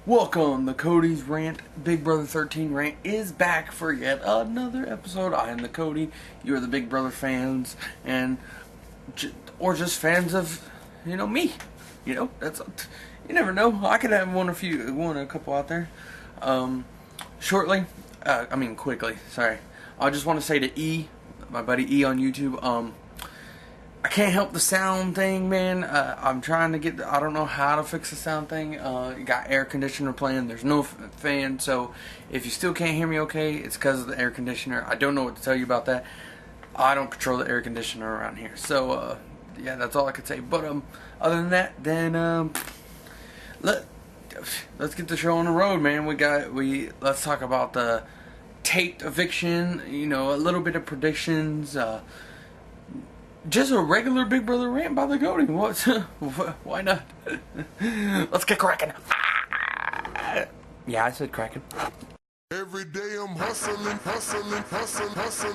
Welcome, the Cody's Rant, Big Brother 13 Rant is back for yet another episode. I am the Cody, you are the Big Brother fans, or just fans of, me. That's, you never know, I could have a couple out there. Quickly, sorry. I just want to say to E, my buddy E on YouTube, I can't help the sound thing, man. I'm trying to I don't know how to fix the sound thing. You got air conditioner playing. There's no fan, so if you still can't hear me okay, it's because of the air conditioner. I don't know what to tell you about that. I don't control the air conditioner around here. So, yeah, that's all I could say. But, other than that, then, let's get the show on the road, man. Let's talk about the taped eviction, a little bit of predictions, just a regular Big Brother rant by the Cody. What? Why not? Let's get cracking. Yeah, I said cracking. Every day I'm hustling. Every day I'm hustling.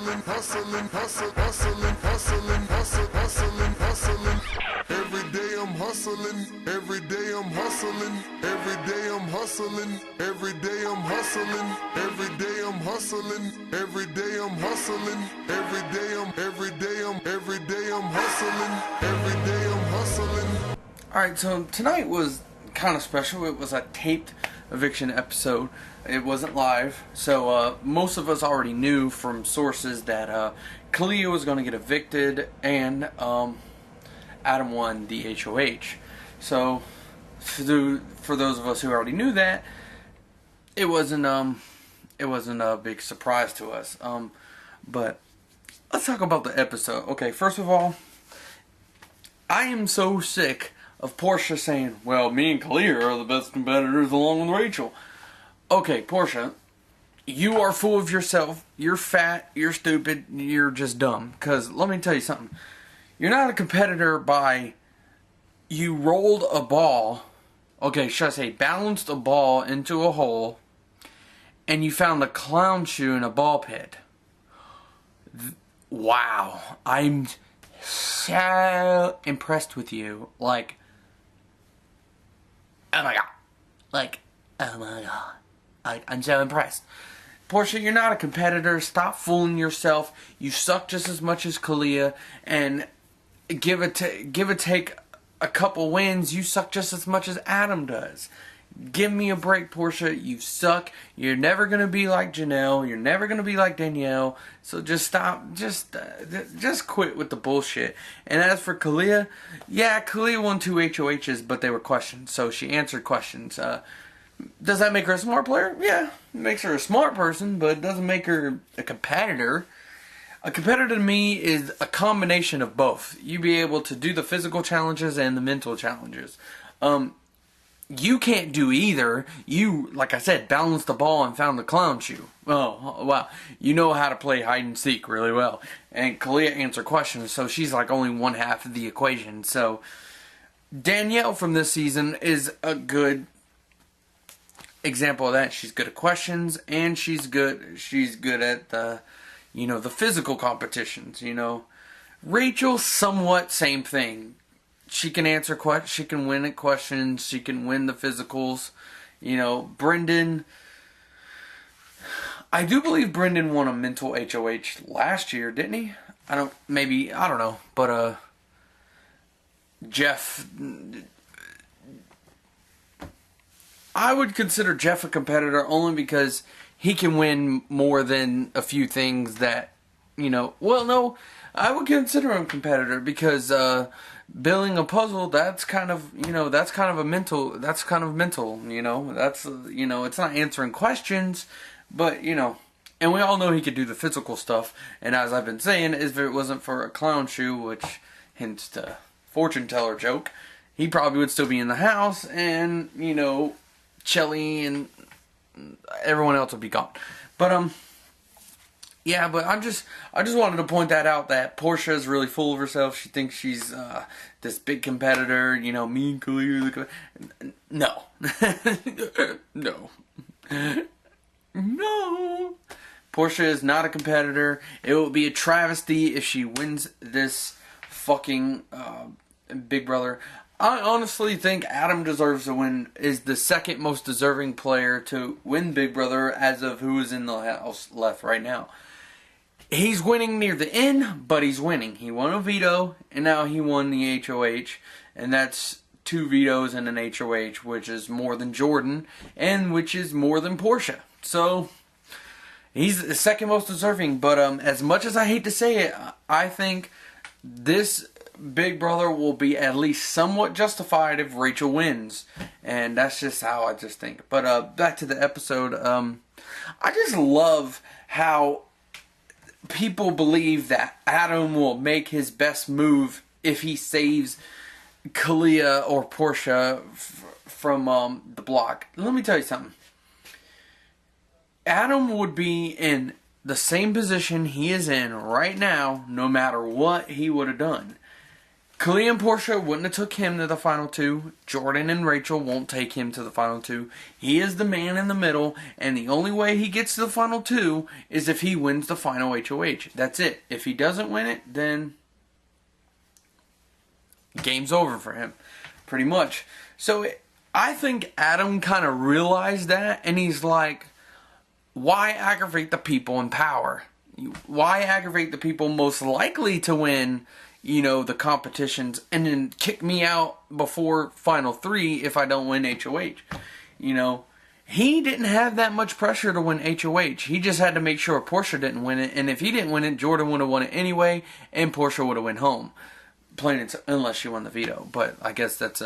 Every day I'm hustling. Every day I'm hustling. Every day I'm hustling. Every day I'm hustling. Every day I'm hustling. Every day I'm hustling. Every day I'm hustling. Alright, so tonight was kind of special. It was a taped eviction episode. It wasn't live, so most of us already knew from sources that Kalia was going to get evicted and Adam won the HOH. So for those of us who already knew that, it wasn't a big surprise to us. But let's talk about the episode. Okay, first of all, I am so sick of Portia saying, well, me and Kalia are the best competitors along with Rachel. Okay, Portia, you are full of yourself. You're fat, you're stupid, you're just dumb. Because let me tell you something. You're not a competitor by you rolled a ball, okay, should I say balanced a ball into a hole, and you found a clown shoe in a ball pit. Wow. I'm so impressed with you. Like, oh my god. Oh my god. I'm so impressed. Portia, you're not a competitor. Stop fooling yourself. You suck just as much as Kalia. And give or take a couple wins, you suck just as much as Adam does. Give me a break, Portia. You suck. You're never going to be like Janelle. You're never going to be like Danielle. So just stop. Just quit with the bullshit. And as for Kalia, yeah, Kalia won 2 HOHs, but they were questions. So she answered questions. Does that make her a smart player? Yeah, it makes her a smart person, but it doesn't make her a competitor. A competitor to me is a combination of both. You be able to do the physical challenges and the mental challenges. You can't do either. You, like I said, balanced the ball and found the clown shoe. Oh, wow. You know how to play hide and seek really well. And Kalia answered questions, so she's like only one half of the equation. So, Danielle from this season is a good example of that. She's good at questions, and she's good at the, the physical competitions, Rachel, somewhat same thing. She can answer questions, she can win at questions, she can win the physicals. Brendan, I do believe Brendan won a mental HOH last year, didn't he? I don't know, but Jeff, I would consider Jeff a competitor only because he can win more than a few things that, well, no, I would consider him a competitor because, building a puzzle, that's kind of mental, it's not answering questions, but, and we all know he could do the physical stuff, and as I've been saying, if it wasn't for a clown shoe, which hints to fortune teller joke, he probably would still be in the house, and, Shelly and everyone else would be gone. But, yeah, but I just wanted to point that out, that Portia is really full of herself. She thinks she's this big competitor, me and Kalia. No. No. No. Portia is not a competitor. It would be a travesty if she wins this fucking Big Brother. I honestly think Adam deserves to win, is the second most deserving player to win Big Brother as of who is in the house left right now. He's winning near the end, but he's winning. He won a veto, and now he won the HOH, and that's 2 vetoes and an HOH, which is more than Jordan, and which is more than Portia. So, he's the second most deserving, but as much as I hate to say it, I think this Big Brother will be at least somewhat justified if Rachel wins. And that's just how I just think. But back to the episode, I just love how people believe that Adam will make his best move if he saves Kalia or Portia from the block. Let me tell you something. Adam would be in the same position he is in right now, no matter what he would have done. Kalia and Portia wouldn't have took him to the final 2. Jordan and Rachel won't take him to the final 2. He is the man in the middle, and the only way he gets to the final 2 is if he wins the final HOH. That's it. If he doesn't win it, then game's over for him, pretty much. So I think Adam kind of realized that, and he's like, why aggravate the people in power? Why aggravate the people most likely to win, the competitions, and then kick me out before final 3 if I don't win HOH? He didn't have that much pressure to win HOH. He just had to make sure Portia didn't win it, and if he didn't win it, Jordan would have won it anyway, and Portia would have went home. Unless she won the veto. But I guess that's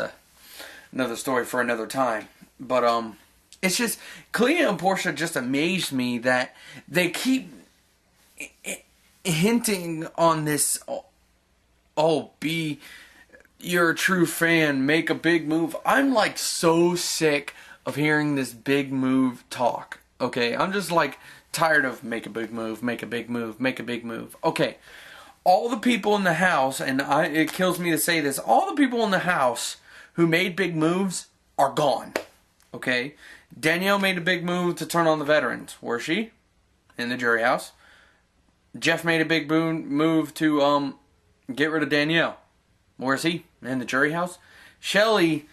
another story for another time. But it's just, Kalia and Portia just amazed me that they keep hinting on this, you're a true fan, make a big move. I'm like so sick of hearing this big move talk. Okay, I'm just like tired of make a big move, make a big move, make a big move. Okay, all the people in the house, and it kills me to say this, all the people in the house who made big moves are gone. Okay? Danielle made a big move to turn on the veterans. Where's she? In the jury house. Jeff made a big move to get rid of Danielle. Where's he? In the jury house. Shelly,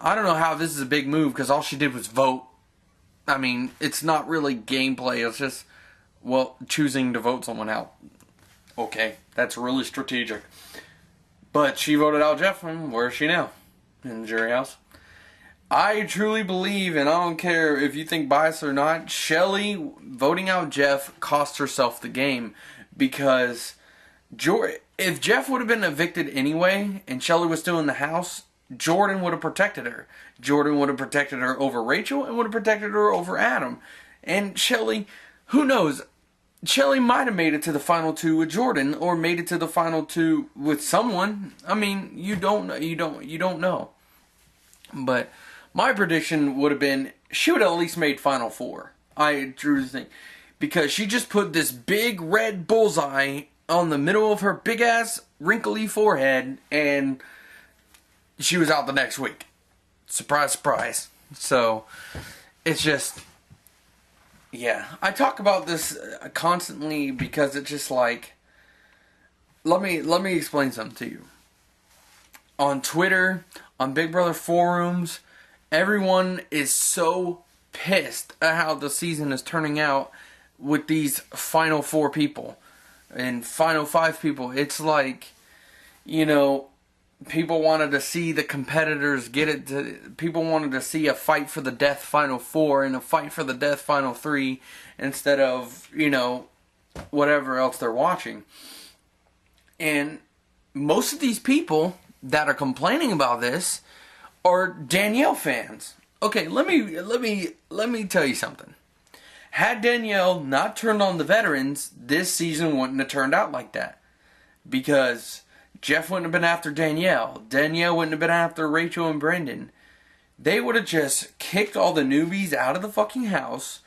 I don't know how this is a big move because all she did was vote. I mean, it's not really gameplay. It's just, choosing to vote someone out. Okay, that's really strategic. But she voted out Jeff, and where is she now? In the jury house. I truly believe, and I don't care if you think bias or not, Shelly voting out Jeff cost herself the game. Because if Jeff would have been evicted anyway, and Shelly was still in the house, Jordan would have protected her. Jordan would have protected her over Rachel, and would have protected her over Adam. And Shelly, who knows? Shelly might have made it to the final 2 with Jordan, or made it to the final 2 with someone. I mean, you don't know. But my prediction would have been she would have at least made final 4. I truly think, because she just put this big red bullseye on the middle of her big ass wrinkly forehead, and she was out the next week. Surprise, surprise. So it's just. Yeah, I talk about this constantly because it's just like, let me explain something to you. On Twitter, on Big Brother forums, everyone is so pissed at how the season is turning out with these final 4 people and final 5 people. It's like, people wanted to see the competitors get it. People wanted to see a fight for the death final 4 and a fight for the death final 3 instead of, whatever else they're watching. And most of these people that are complaining about this are Danielle fans. Okay, let me tell you something. Had Danielle not turned on the veterans, this season wouldn't have turned out like that. Because Jeff wouldn't have been after Danielle. Danielle wouldn't have been after Rachel and Brendan. They would have just kicked all the newbies out of the fucking house,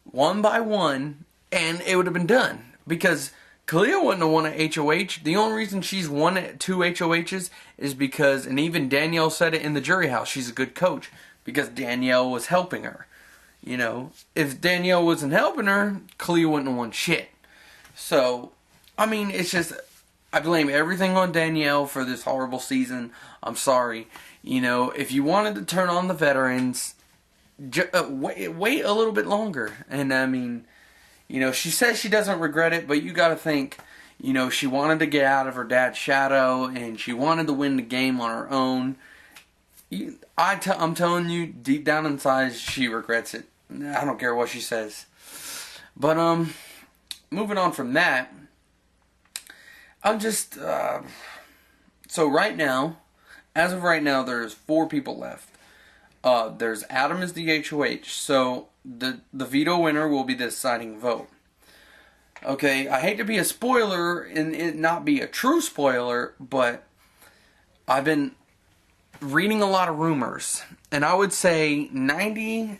one by one, and it would have been done. Because Kalia wouldn't have won an HOH. The only reason she's won 2 HOHs is because, and even Danielle said it in the jury house, she's a good coach. Because Danielle was helping her. If Danielle wasn't helping her, Kalia wouldn't have won shit. So, I mean, it's just, I blame everything on Danielle for this horrible season. I'm sorry. You know, if you wanted to turn on the veterans, wait a little bit longer. And I mean, you know, she says she doesn't regret it, but you got to think, you know, she wanted to get out of her dad's shadow, and she wanted to win the game on her own. I'm telling you, deep down inside, she regrets it. I don't care what she says. But, moving on from that, I'm just, so right now, as of right now, there's 4 people left. There's Adam as the HOH, so the veto winner will be the deciding vote. Okay, I hate to be a spoiler and it not be a true spoiler, but I've been reading a lot of rumors, and I would say 98%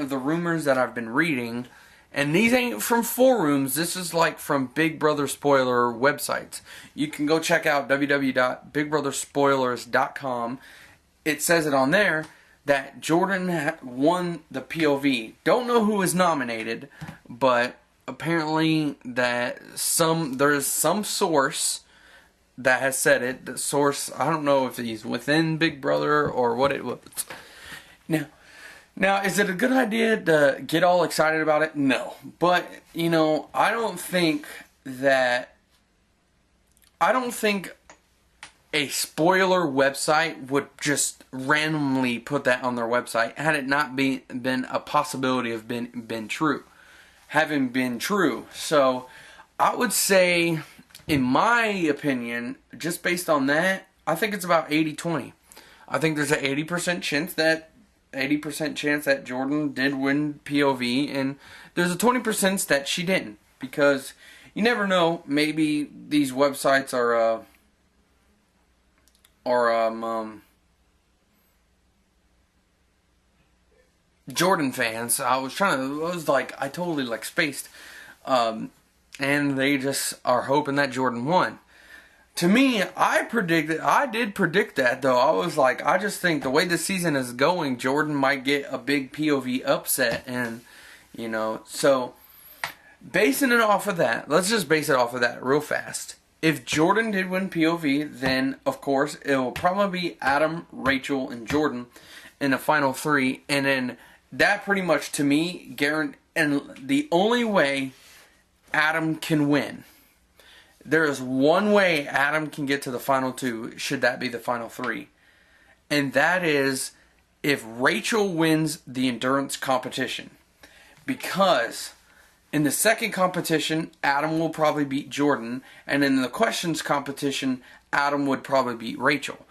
of the rumors that I've been reading, and these ain't from forums, this is like from Big Brother spoiler websites. You can go check out www.bigbrotherspoilers.com. It says it on there that Jordan won the POV. Don't know who was nominated, but apparently that there's some source that has said it. The source, I don't know if he's within Big Brother or what it was. Now, is it a good idea to get all excited about it? No. But, you know, I don't think a spoiler website would just randomly put that on their website had it not been a possibility of been true. Having been true. So, I would say, in my opinion, just based on that, I think it's about 80-20. I think there's an 80% chance that Jordan did win POV, and there's a 20% that she didn't, because you never know, maybe these websites are Jordan fans. I totally spaced, and they just are hoping that Jordan won. To me, I did predict that, though. I was like, I just think the way the season is going, Jordan might get a big POV upset, and, you know, so, basing it off of that, let's just base it off of that real fast. If Jordan did win POV, then, of course, it will probably be Adam, Rachel, and Jordan in the final 3, and then that pretty much, to me, and the only way Adam can win, there is one way Adam can get to the final 2, should that be the final 3. And that is if Rachel wins the endurance competition. Because in the second competition, Adam will probably beat Jordan. And in the questions competition, Adam would probably beat Rachel.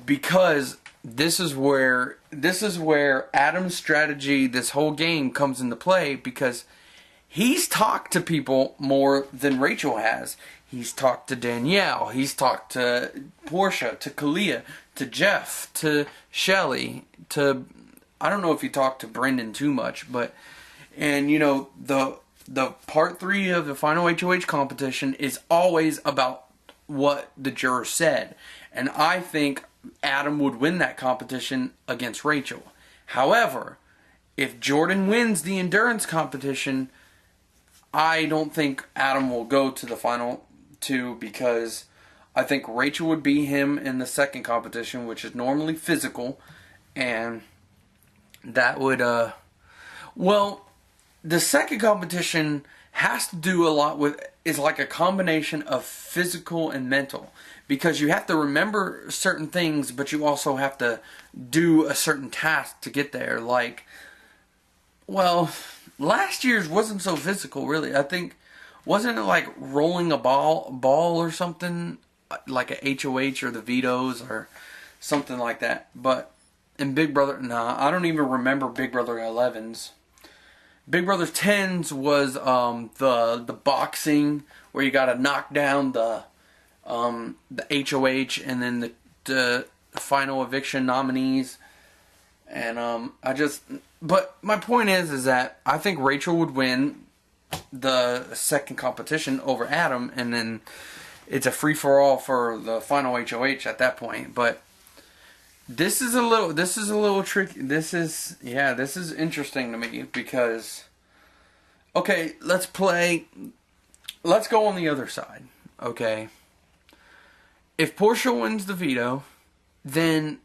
Because this is where Adam's strategy, this whole game, comes into play, because he's talked to people more than Rachel has. He's talked to Danielle. He's talked to Portia, to Kalia, to Jeff, to Shelly, to, I don't know if he talked to Brendan too much, but, and you know, the part 3 of the final HOH competition is always about what the jurors said. And I think Adam would win that competition against Rachel. However, if Jordan wins the endurance competition, I don't think Adam will go to the final 2, because I think Rachel would beat him in the second competition, which is normally physical, and that would, well, the second competition has to do a lot with, is like a combination of physical and mental, because you have to remember certain things, but you also have to do a certain task to get there, like, well, last year's wasn't so physical, really. I think, wasn't it like rolling a ball or something, like a HOH or the vetoes or something like that? But in Big Brother, I don't even remember Big Brother 11's. Big Brother 10's was the boxing, where you got to knock down the HOH and then the final eviction nominees. And but my point is that I think Rachel would win the second competition over Adam, and then it's a free-for-all for the final HOH at that point. But this is a little tricky. This is interesting to me, because, okay, let's go on the other side. okay, if Portia wins the veto, then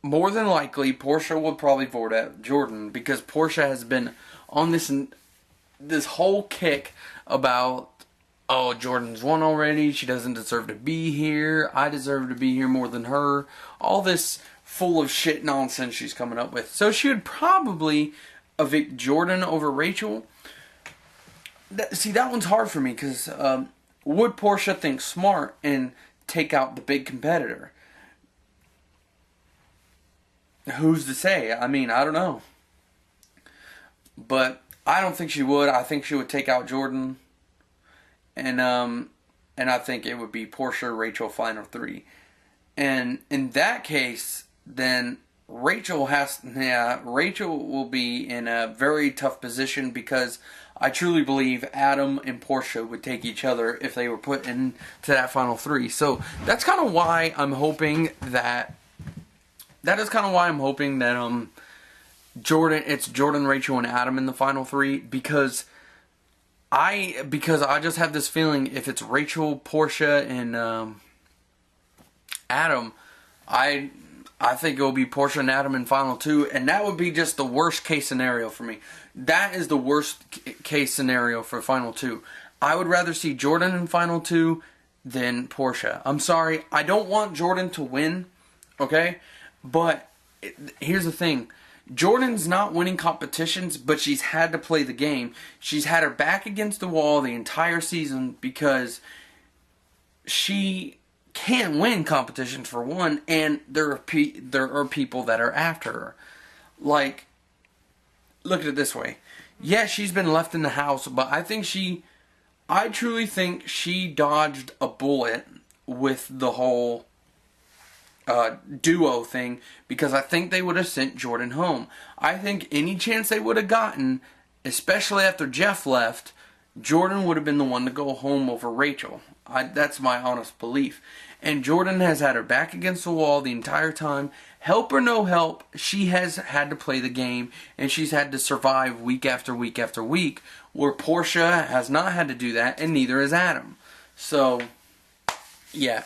more than likely Portia will probably vote out Jordan, because Portia has been on this whole kick about, oh, Jordan's won already, she doesn't deserve to be here, I deserve to be here more than her, all this full of shit nonsense she's coming up with. So she would probably evict Jordan over Rachel. That one's hard for me, because would Portia think smart and take out the big competitor? Who's to say? I mean, I don't know. But I don't think she would. I think she would take out Jordan. And I think it would be Portia, Rachel, final three. And in that case, then Rachel will be in a very tough position, because I truly believe Adam and Portia would take each other if they were put into that final three. So that's kind of why I'm hoping that it's Jordan, Rachel, and Adam in the final three, because I just have this feeling if it's Rachel, Portia, and Adam, I think it will be Portia and Adam in final two, and that would be just the worst case scenario for me. That is the worst case scenario for final two. I would rather see Jordan in final two than Portia. I'm sorry, I don't want Jordan to win, okay? But here's the thing. Jordan's not winning competitions, but she's had to play the game. She's had her back against the wall the entire season, because she can't win competitions, for one, and there are people that are after her. Like, look at it this way. Yeah, she's been left in the house, but I truly think she dodged a bullet with the whole duo thing, because I think they would have sent Jordan home. I think any chance they would have gotten, especially after Jeff left, Jordan would have been the one to go home over Rachel. That's my honest belief. And Jordan has had her back against the wall the entire time. Help or no help, she has had to play the game, and she's had to survive week after week after week, where Portia has not had to do that, and neither has Adam. So, yeah,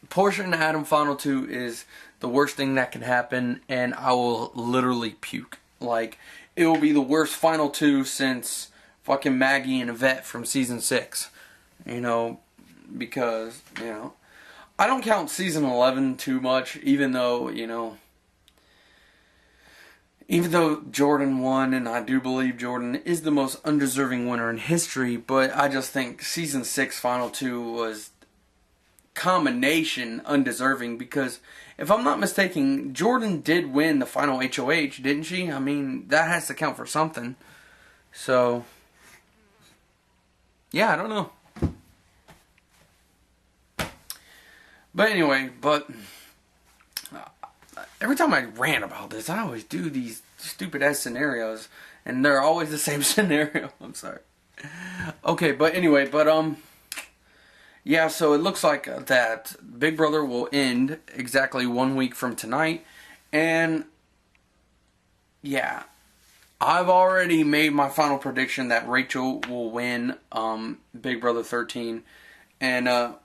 Portia and Adam final two is the worst thing that can happen, and I will literally puke. Like, it will be the worst final two since fucking Maggie and Yvette from season 6. Because, I don't count season 11 too much, even though Jordan won, and I do believe Jordan is the most undeserving winner in history, but I just think season 6 final two was combination undeserving, because if I'm not mistaken, Jordan did win the final HOH, didn't she? I mean, that has to count for something. So, yeah, I don't know. But anyway, every time I rant about this, I always do these stupid ass scenarios, and they're always the same scenario. I'm sorry. Okay, yeah, so it looks like that Big Brother will end exactly 1 week from tonight, and yeah, I've already made my final prediction that Rachel will win Big Brother 13, and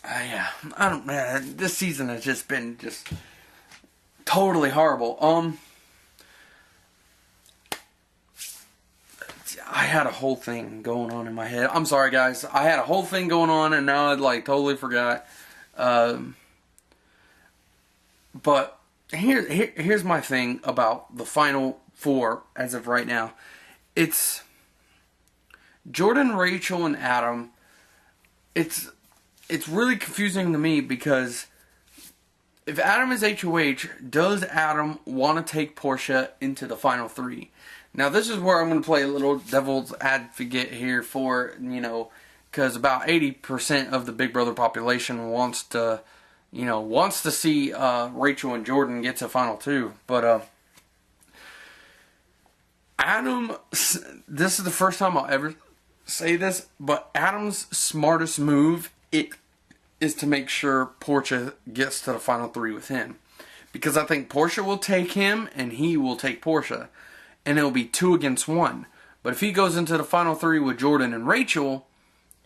yeah, this season has just been totally horrible. I had a whole thing going on in my head. I'm sorry, guys. I had a whole thing going on, and now I totally forgot. But here's my thing about the final four as of right now. It's Jordan, Rachel, and Adam. It's really confusing to me, because if Adam is HOH, does Adam want to take Portia into the final three? Now, this is where I'm going to play a little devil's advocate here because about 80% of the Big Brother population wants to see Rachel and Jordan get to final two. But Adam, this is the first time I'll ever say this, but Adam's smartest move is to make sure Portia gets to the final three with him. Because I think Portia will take him and he will take Portia. And it'll be 2 against 1. But if he goes into the final 3 with Jordan and Rachel,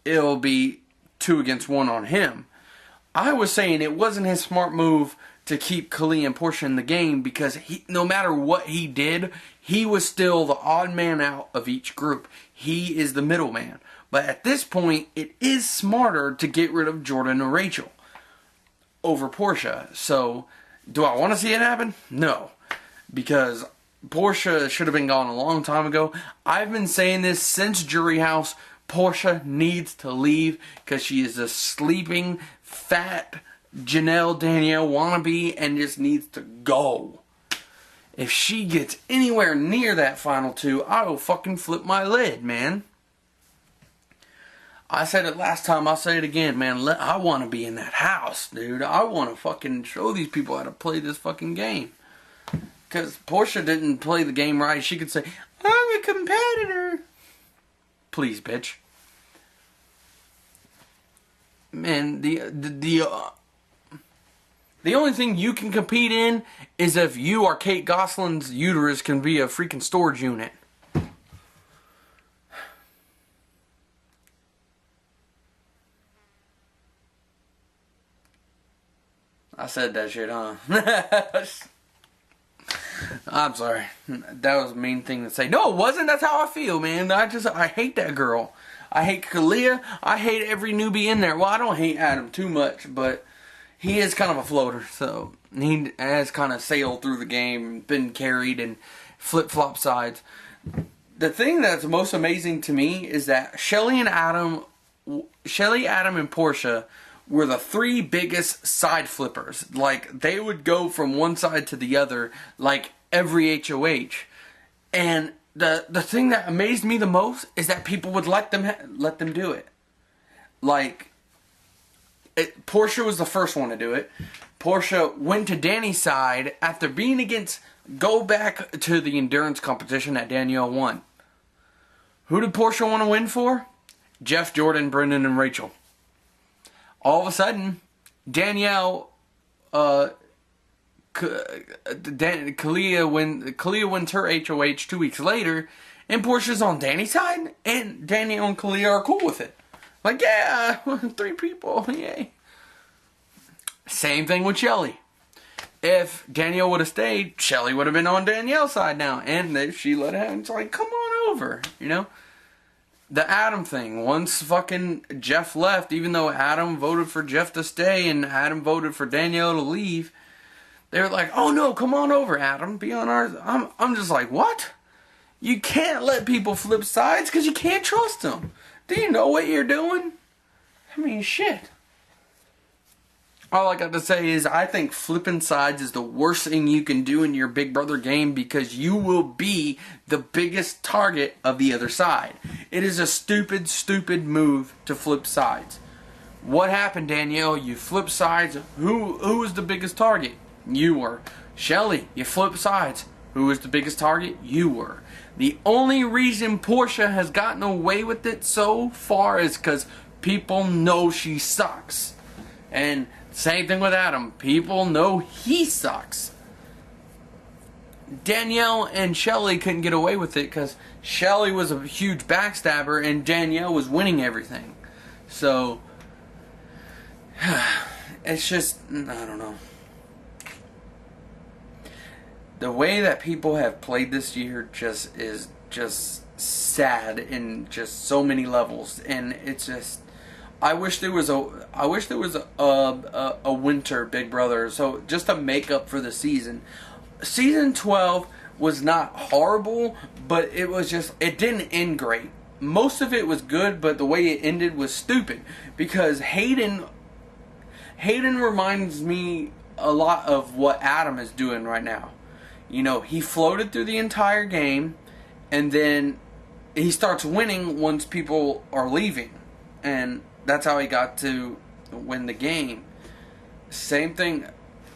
it'll be 2 against 1 on him. I was saying it wasn't his smart move to keep Kalia and Portia in the game because no matter what he did, he was still the odd man out of each group. He is the middleman. But at this point, it is smarter to get rid of Jordan and Rachel over Portia. So, do I want to see it happen? No. Because Portia should have been gone a long time ago. I've been saying this since Jury House. Portia needs to leave because she is a sleeping, fat Janelle Danielle wannabe and just needs to go. If she gets anywhere near that final 2, I will fucking flip my lid, man. I said it last time, I'll say it again, man. I want to be in that house, dude. I want to fucking show these people how to play this fucking game. Because Portia didn't play the game right. She could say, I'm a competitor. Please, bitch. Man, the only thing you can compete in is if you or Kate Gosselin's uterus can be a freaking storage unit. I said that shit, huh? I'm sorry. That was a mean thing to say. No, it wasn't. That's how I feel, man. I hate that girl. I hate Kalia. I hate every newbie in there. Well, I don't hate Adam too much, but he is kind of a floater. So he has kind of sailed through the game, been carried, and flip-flop sides. The thing that's most amazing to me is that Shelly, Adam, and Portia were the 3 biggest side flippers. Like, they would go from one side to the other, like every HOH. And the thing that amazed me the most is that people would let them do it. Like, Portia was the first one to do it. Portia went to Danny's side after being against, go back to the endurance competition that Danielle won. Who did Portia want to win for? Jeff, Jordan, Brendan, and Rachel. All of a sudden, Danielle, Kalia wins her HOH 2 weeks later, and Portia's on Danny's side, and Danielle and Kalia are cool with it. Like, yeah, 3 people, yay. Same thing with Shelly. If Danielle would have stayed, Shelly would have been on Danielle's side now, and if she let it, it's like, come on over, you know? The Adam thing, once fucking Jeff left, even though Adam voted for Jeff to stay and Adam voted for Danielle to leave, they were like, oh no, come on over, Adam, be on ours. I'm just like, what? You can't let people flip sides because you can't trust them. Do you know what you're doing? I mean, shit. All I got to say is I think flipping sides is the worst thing you can do in your Big Brother game because you will be the biggest target of the other side. It is a stupid, stupid move to flip sides. What happened, Danielle? You flip sides. Who was the biggest target? You were. Shelly, you flip sides. Who was the biggest target? You were. The only reason Portia has gotten away with it so far is because people know she sucks. And same thing with Adam. People know he sucks. Danielle and Shelly couldn't get away with it because Shelly was a huge backstabber and Danielle was winning everything. So, it's just, I don't know. The way that people have played this year is just sad in just so many levels, and it's just, I wish there was a winter Big Brother, so just to make up for the season. Season 12 was not horrible, but it was just, it didn't end great. Most of it was good, but the way it ended was stupid because Hayden reminds me a lot of what Adam is doing right now. You know, he floated through the entire game, and then he starts winning once people are leaving. And that's how he got to win the game. Same thing.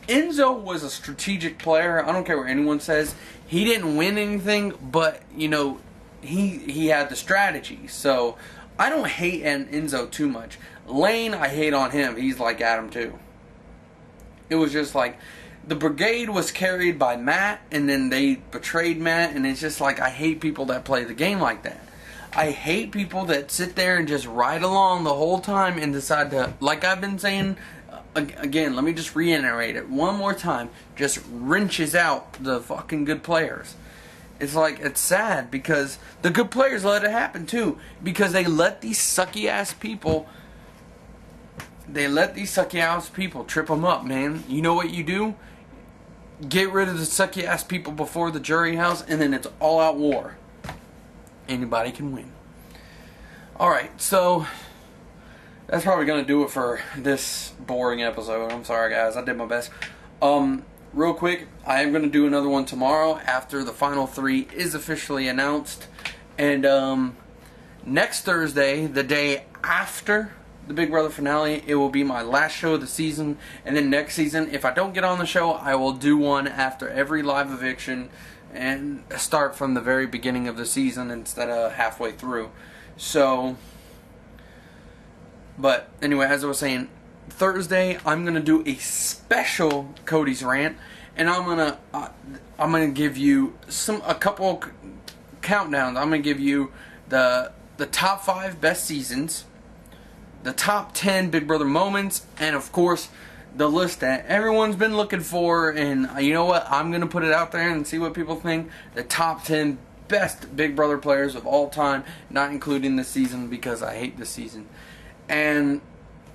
Enzo was a strategic player. I don't care what anyone says. He didn't win anything, but, you know, he had the strategy. So, I don't hate Enzo too much. Lane, I hate on him. He's like Adam, too. It was just like, the brigade was carried by Matt, and then they betrayed Matt, and it's just like, I hate people that play the game like that. I hate people that sit there and just ride along the whole time and decide to, like I've been saying, again, let me just reiterate it one more time, just wrenches out the fucking good players. It's like, it's sad because the good players let it happen too, because they let these sucky ass people trip them up, man. You know what you do? Get rid of the sucky ass people before the jury house, and then it's all out war. Anybody can win. Alright, so that's probably going to do it for this boring episode. I'm sorry, guys. I did my best. Real quick, I am going to do another one tomorrow after the final 3 is officially announced. And next Thursday, the day after the Big Brother finale, it will be my last show of the season. And then next season, if I don't get on the show, I will do one after every live eviction and start from the very beginning of the season instead of halfway through. So, but anyway, as I was saying, Thursday I'm gonna do a special Cody's Rant, and I'm gonna give you a couple countdowns. I'm gonna give you the top 5 best seasons, the top 10 Big Brother moments, and of course the list that everyone's been looking for. And you know what? I'm going to put it out there and see what people think. The top 10 best Big Brother players of all time, not including this season because I hate this season. And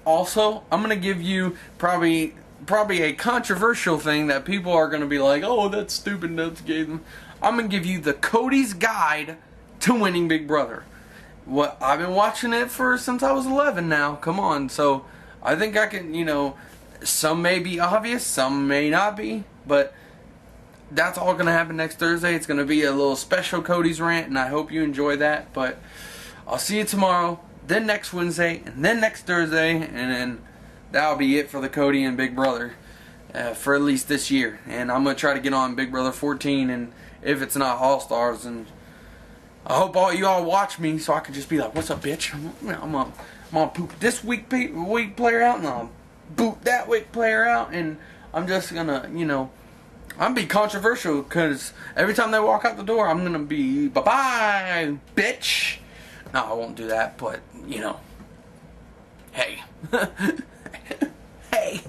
also, I'm going to give you probably a controversial thing that people are going to be like, oh, that's stupid, that's gay. I'm going to give you the Cody's Guide to Winning Big Brother. What I've been watching it since I was 11 now. Come on. So I think I can, some may be obvious, some may not be, but that's all going to happen next Thursday. It's going to be a little special Cody's Rant, and I hope you enjoy that. But I'll see you tomorrow, then next Wednesday, and then next Thursday, and then that'll be it for the Cody and Big Brother for at least this year. And I'm going to try to get on Big Brother 14, and if it's not All-Stars, and I hope all you all watch me so I can just be like, what's up, bitch? I'm gonna poop this weak player out, and I'll boot that weak player out, and I'm just gonna, I'm gonna be controversial, because every time they walk out the door, I'm gonna be, bye-bye, bitch. No, I won't do that, but, hey. Hey.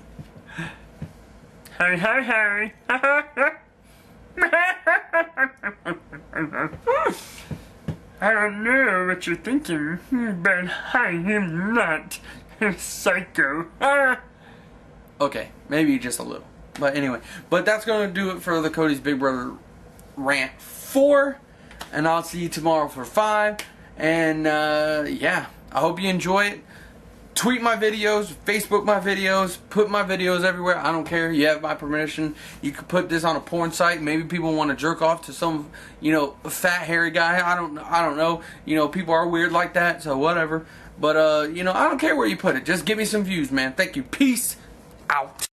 Hey, hey, hey. I don't know what you're thinking, but I am not psycho. Okay, maybe just a little. But anyway, that's going to do it for the Cody's Big Brother Rant 4. And I'll see you tomorrow for 5. And yeah, I hope you enjoy it. Tweet my videos, Facebook my videos, put my videos everywhere. I don't care. You have my permission. You could put this on a porn site. Maybe people want to jerk off to some, fat hairy guy. I don't know. People are weird like that, so whatever. But I don't care where you put it. Just give me some views, man. Thank you. Peace out.